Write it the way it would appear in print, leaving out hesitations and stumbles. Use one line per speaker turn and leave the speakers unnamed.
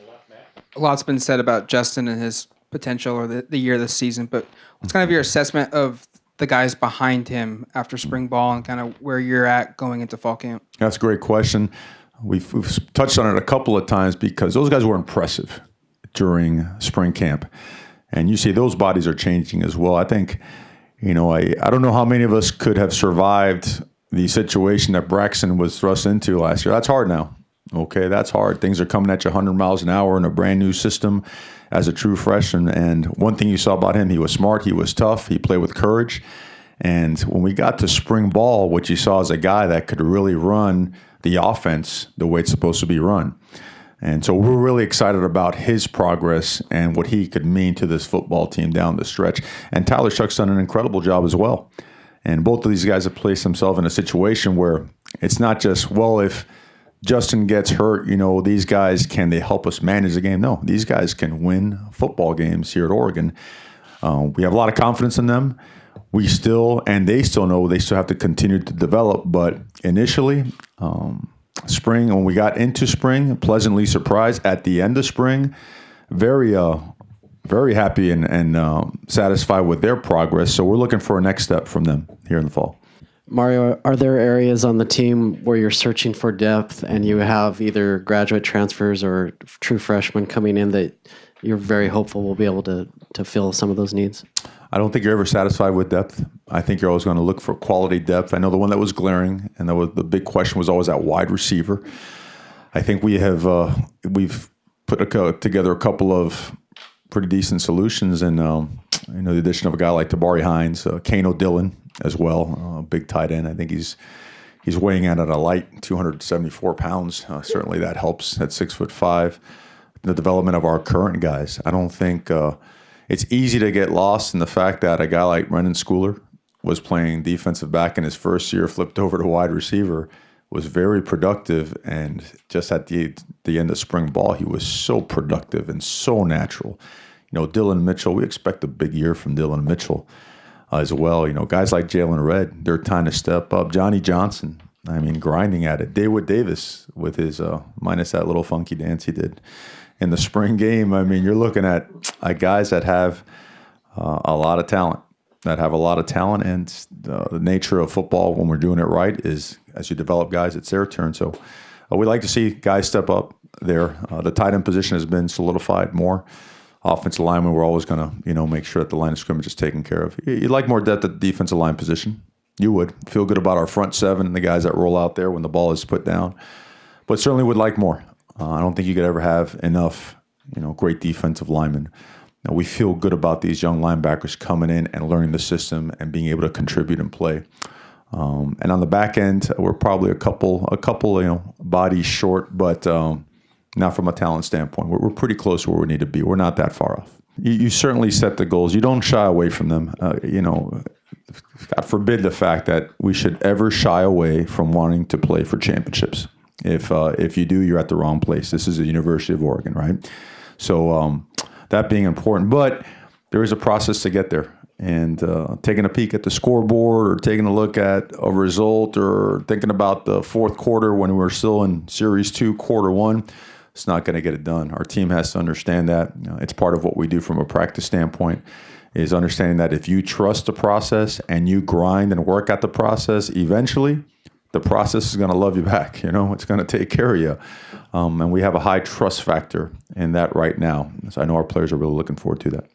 A lot's been said about Justin and his potential or the year this season, but what's kind of your assessment of the guys behind him after spring ball and kind of where you're at going into fall camp?
That's a great question. We've touched on it a couple of times because those guys were impressive during spring camp. And you see those bodies are changing as well. I think, I don't know how many of us could have survived the situation that Braxton was thrust into last year. That's hard now. Okay, that's hard. Things are coming at you 100 miles an hour in a brand new system as a true freshman. And one thing you saw about him, he was smart, he was tough, he played with courage. And when we got to spring ball, what you saw is a guy that could really run the offense the way it's supposed to be run. And so we're really excited about his progress and what he could mean to this football team down the stretch. And Tyler Shuck's done an incredible job as well. And both of these guys have placed themselves in a situation where it's not just, well, if Justin gets hurt, these guys, can they help us manage the game? No, these guys can win football games here at Oregon. We have a lot of confidence in them. They still know they still have to continue to develop. But initially, spring, when we got into spring, pleasantly surprised. At the end of spring, very happy and satisfied with their progress. So we're looking for a next step from them here in the fall.
Mario, are there areas on the team where you're searching for depth and you have either graduate transfers or true freshmen coming in that you're very hopeful will be able to fill some of those needs?
I don't think you're ever satisfied with depth. I think you're always going to look for quality depth. I know the one that was glaring, and the big question was always at wide receiver. I think we've put together a couple of pretty decent solutions, and the addition of a guy like Tabari Hines, Kano Dillon as well, big tight end. I think he's weighing in at a light 274 pounds. Certainly that helps at 6'5". The development of our current guys. I don't think it's easy to get lost in the fact that a guy like Brendan Schooler was playing defensive back in his first year, flipped over to wide receiver, was very productive, and just at the end of spring ball, he was so productive and so natural. Dylan Mitchell, we expect a big year from Dylan Mitchell as well. Guys like Jalen Red, they're time to step up. Johnny Johnson, grinding at it. Dawood Davis with his minus that little funky dance he did in the spring game. You're looking at guys that have a lot of talent, and the nature of football when we're doing it right is as you develop guys, it's their turn. So we like to see guys step up there. The tight end position has been solidified more. Offensive lineman, we're always going to make sure that the line of scrimmage is taken care of. You'd like more depth at the defensive line position. You would feel good about our front seven and the guys that roll out there when the ball is put down, but certainly would like more. I don't think you could ever have enough, great defensive linemen. Now, we feel good about these young linebackers coming in and learning the system and being able to contribute and play. And on the back end, we're probably a couple, bodies short, but not from a talent standpoint. We're pretty close to where we need to be. We're not that far off. You certainly set the goals. You don't shy away from them. God forbid the fact that we should ever shy away from wanting to play for championships. If you do, you're at the wrong place. This is the University of Oregon, right? So that being important, but there is a process to get there. And taking a peek at the scoreboard or taking a look at a result or thinking about the fourth quarter when we're still in Series 2, Quarter 1, it's not going to get it done. Our team has to understand that. It's part of what we do from a practice standpoint, is understanding that if you trust the process and you grind and work at the process, eventually the process is going to love you back. It's going to take care of you. And we have a high trust factor in that right now. So I know our players are really looking forward to that.